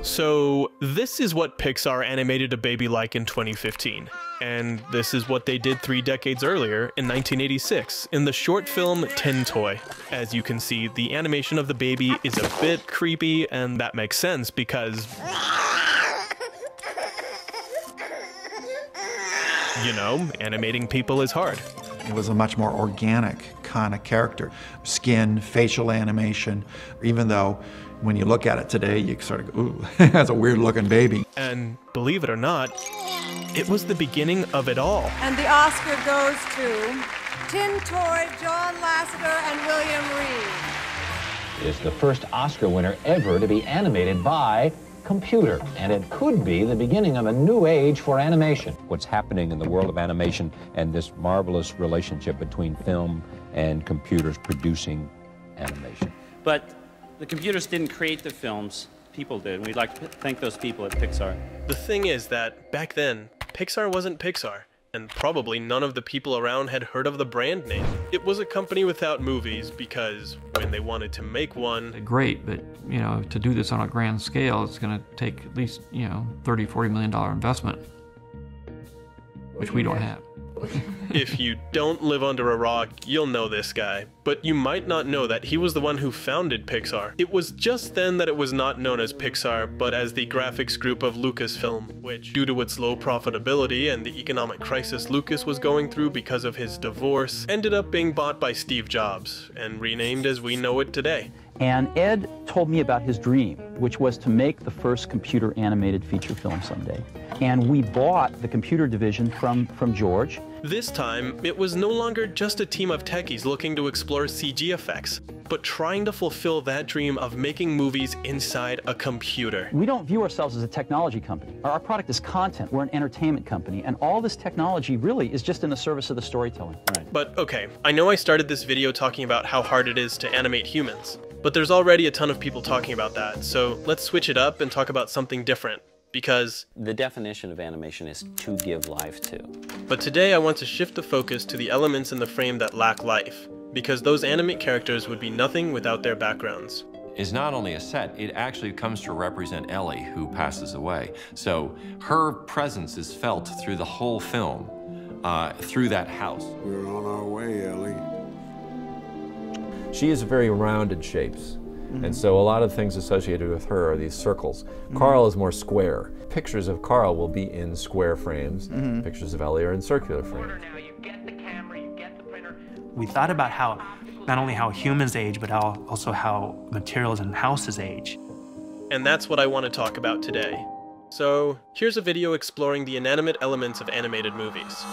So, this is what Pixar animated a baby like in 2015. And this is what they did 3 decades earlier, in 1986, in the short film Tin Toy. As you can see, the animation of the baby is a bit creepy, and that makes sense because, you know, animating people is hard. It was a much more organic kind of character. Skin, facial animation, even though when you look at it today, you sort of go, ooh, that's a weird looking baby. And believe it or not, it was the beginning of it all. And the Oscar goes to Tin Toy, John Lasseter, and William Reed. It's the first Oscar winner ever to be animated by computer, and it could be the beginning of a new age for animation. What's happening in the world of animation and this marvelous relationship between film and computers producing animation. But the computers didn't create the films, people did, and we'd like to thank those people at Pixar. The thing is that, back then, Pixar wasn't Pixar, and probably none of the people around had heard of the brand name. It was a company without movies because when they wanted to make one... Great, but, you know, to do this on a grand scale, it's going to take at least, you know, $30–40 million investment, which we don't have. If you don't live under a rock, you'll know this guy. But you might not know that he was the one who founded Pixar. It was just then that it was not known as Pixar, but as the graphics group of Lucasfilm, which, due to its low profitability and the economic crisis Lucas was going through because of his divorce, ended up being bought by Steve Jobs, and renamed as we know it today. And Ed told me about his dream, which was to make the first computer animated feature film someday. And we bought the computer division from George. This time, it was no longer just a team of techies looking to explore CG effects, but trying to fulfill that dream of making movies inside a computer. We don't view ourselves as a technology company. Our product is content. We're an entertainment company, and all this technology really is just in the service of the storytelling. Right. But okay, I know I started this video talking about how hard it is to animate humans, but there's already a ton of people talking about that, so let's switch it up and talk about something different. Because the definition of animation is to give life to. But today I want to shift the focus to the elements in the frame that lack life, because those animate characters would be nothing without their backgrounds. Is not only a set, it actually comes to represent Ellie, who passes away. So her presence is felt through the whole film, through that house. We're on our way, Ellie. She is very rounded shapes. And so a lot of things associated with her are these circles. Carl is more square. Pictures of Carl will be in square frames. Pictures of Ellie are in circular frames. We thought about how, not only how humans age, but also how materials and houses age. And that's what I want to talk about today. So here's a video exploring the inanimate elements of animated movies.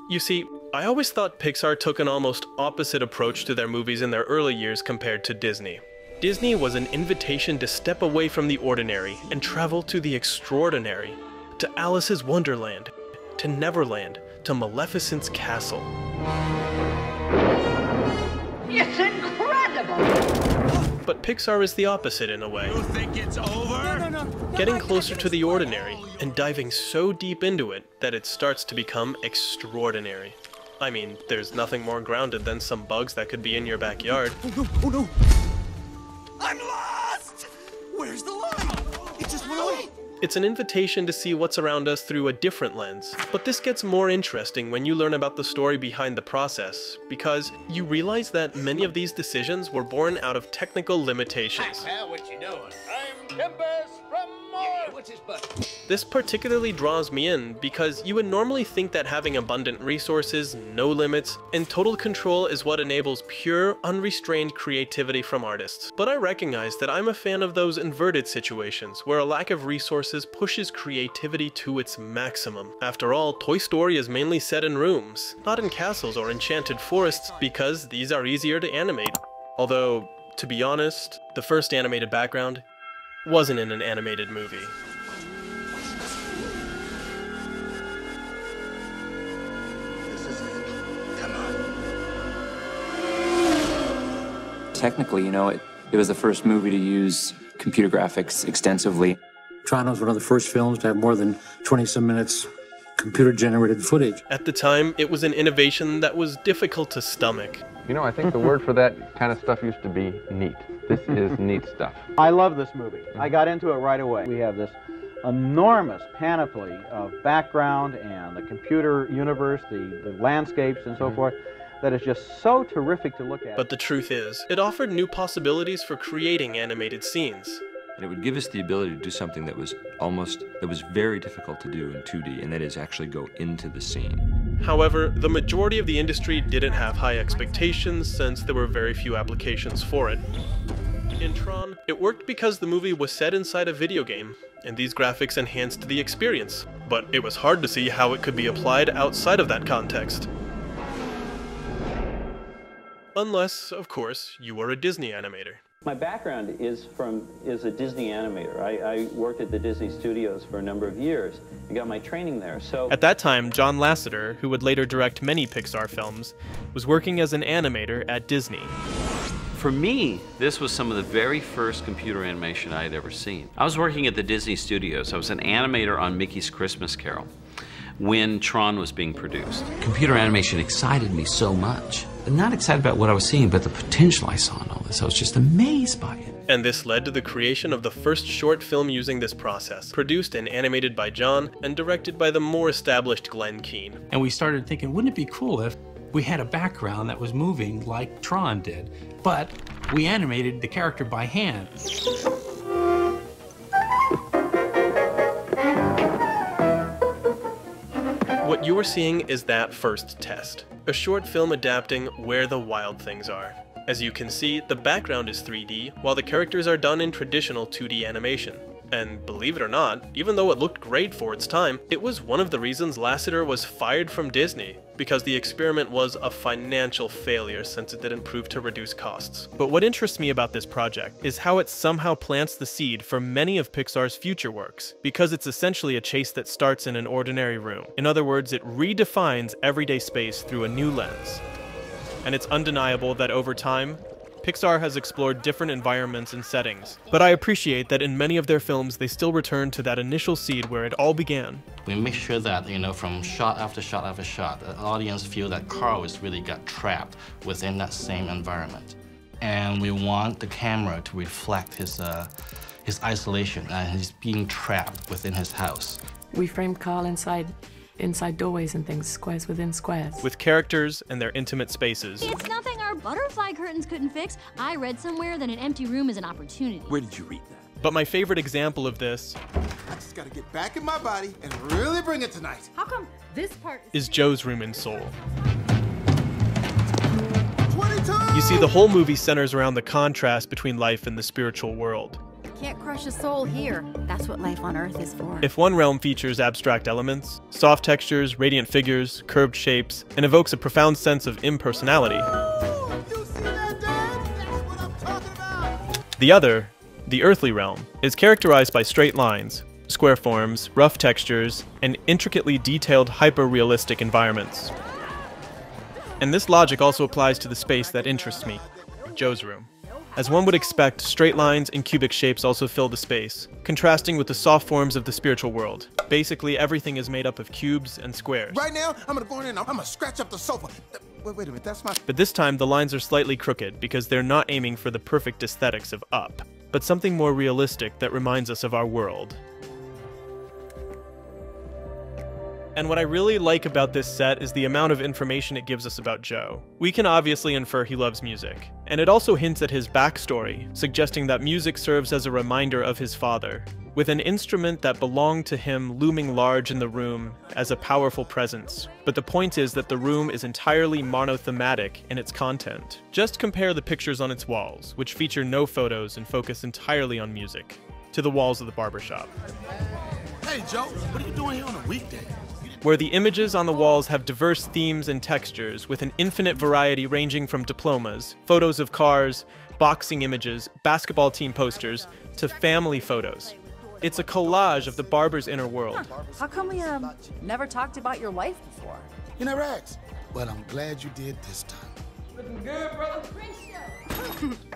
You see, I always thought Pixar took an almost opposite approach to their movies in their early years compared to Disney. Disney was an invitation to step away from the ordinary and travel to the extraordinary, to Alice's Wonderland, to Neverland, to Maleficent's castle. It's incredible! But Pixar is the opposite in a way. You think it's over? No. Getting closer to the ordinary and diving so deep into it that it starts to become extraordinary. I mean, there's nothing more grounded than some bugs that could be in your backyard. Oh no! I'm lost! Where's the line? It just went away! It's an invitation to see what's around us through a different lens. But this gets more interesting when you learn about the story behind the process, because you realize that many of these decisions were born out of technical limitations. Hi, pal, what you doing? I'm Timbers from Mars. What's his butt? This particularly draws me in because you would normally think that having abundant resources, no limits, and total control is what enables pure, unrestrained creativity from artists. But I recognize that I'm a fan of those inverted situations where a lack of resources pushes creativity to its maximum. After all, Toy Story is mainly set in rooms, not in castles or enchanted forests, because these are easier to animate. Although, to be honest, the first animated background wasn't in an animated movie. Technically, you know, it was the first movie to use computer graphics extensively. Tron was one of the first films to have more than 20-some minutes computer-generated footage. At the time, it was an innovation that was difficult to stomach. You know, I think the word for that kind of stuff used to be neat. This is neat stuff. I love this movie. I got into it right away. We have this enormous panoply of background and the computer universe, the landscapes and so forth, that is just so terrific to look at. But the truth is, it offered new possibilities for creating animated scenes. And it would give us the ability to do something that was very difficult to do in 2D, and that is actually go into the scene. However, the majority of the industry didn't have high expectations since there were very few applications for it. In Tron, it worked because the movie was set inside a video game, and these graphics enhanced the experience, but it was hard to see how it could be applied outside of that context. Unless, of course, you were a Disney animator. My background is a Disney animator. I worked at the Disney Studios for a number of years and got my training there. So at that time, John Lasseter, who would later direct many Pixar films, was working as an animator at Disney. For me, this was some of the very first computer animation I had ever seen. I was working at the Disney Studios. I was an animator on Mickey's Christmas Carol when Tron was being produced. Computer animation excited me so much. Not excited about what I was seeing, but the potential I saw in all this. I was just amazed by it. And this led to the creation of the first short film using this process, produced and animated by John and directed by the more established Glenn Keane. And we started thinking, wouldn't it be cool if we had a background that was moving like Tron did, but we animated the character by hand. What you are seeing is that first test, a short film adapting Where the Wild Things Are. As you can see, the background is 3D, while the characters are done in traditional 2D animation. And believe it or not, even though it looked great for its time, it was one of the reasons Lasseter was fired from Disney, because the experiment was a financial failure since it didn't prove to reduce costs. But what interests me about this project is how it somehow plants the seed for many of Pixar's future works, because it's essentially a chase that starts in an ordinary room. In other words, it redefines everyday space through a new lens. And it's undeniable that over time, Pixar has explored different environments and settings, but I appreciate that in many of their films they still return to that initial seed where it all began. We make sure that, from shot after shot after shot, the audience feel that Carl is really got trapped within that same environment. And we want the camera to reflect his isolation and his being trapped within his house. We framed Carl inside doorways and things, squares within squares. With characters and their intimate spaces. It's nothing our butterfly curtains couldn't fix. I read somewhere that an empty room is an opportunity. Where did you read that? But my favorite example of this I just gotta get back in my body and really bring it tonight. How come this part is Joe's room in Soul. 22! You see, the whole movie centers around the contrast between life and the spiritual world. Can't crush a soul here. That's what life on Earth is for. If one realm features abstract elements, soft textures, radiant figures, curved shapes, and evokes a profound sense of impersonality, the other, the earthly realm, is characterized by straight lines, square forms, rough textures, and intricately detailed hyper-realistic environments. And this logic also applies to the space that interests me, Joe's room. As one would expect, straight lines and cubic shapes also fill the space, contrasting with the soft forms of the spiritual world. Basically, everything is made up of cubes and squares. Right now, I'm gonna go in and I'm gonna scratch up the sofa. Wait a minute, that's my... But this time, the lines are slightly crooked because they're not aiming for the perfect aesthetics of Up, but something more realistic that reminds us of our world. And what I really like about this set is the amount of information it gives us about Joe. We can obviously infer he loves music, and it also hints at his backstory, suggesting that music serves as a reminder of his father, with an instrument that belonged to him looming large in the room as a powerful presence. But the point is that the room is entirely monothematic in its content. Just compare the pictures on its walls, which feature no photos and focus entirely on music, to the walls of the barbershop. Hey Joe, what are you doing here on a weekday? Where the images on the walls have diverse themes and textures, with an infinite variety ranging from diplomas, photos of cars, boxing images, basketball team posters, to family photos. It's a collage of the barber's inner world. How come we never talked about your life before? You never asked, but I'm glad you did this time. Looking good, brother.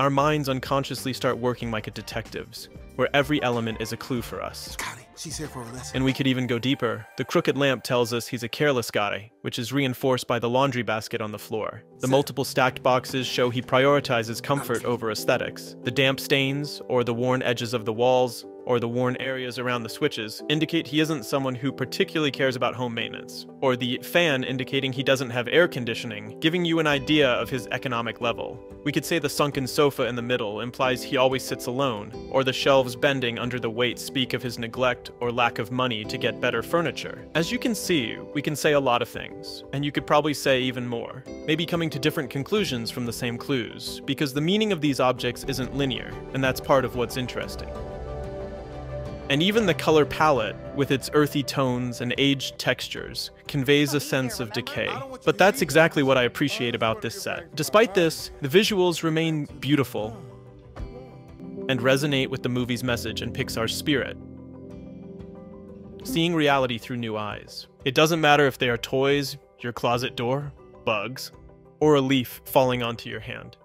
Our minds unconsciously start working like a detective's, where every element is a clue for us. Scotty, She's here for a lesson. And we could even go deeper. The crooked lamp tells us he's a careless guy, which is reinforced by the laundry basket on the floor. The multiple stacked boxes show he prioritizes comfort over aesthetics. The damp stains, or the worn edges of the walls, or the worn areas around the switches indicate he isn't someone who particularly cares about home maintenance, or the fan indicating he doesn't have air conditioning, giving you an idea of his economic level. We could say the sunken sofa in the middle implies he always sits alone, or the shelves bending under the weight speak of his neglect or lack of money to get better furniture. As you can see, we can say a lot of things, and you could probably say even more, maybe coming to different conclusions from the same clues, because the meaning of these objects isn't linear, and that's part of what's interesting. And even the color palette, with its earthy tones and aged textures, conveys a sense of decay. But that's exactly what I appreciate about this set. Despite this, the visuals remain beautiful and resonate with the movie's message and Pixar's spirit. Seeing reality through new eyes. It doesn't matter if they are toys, your closet door, bugs, or a leaf falling onto your hand.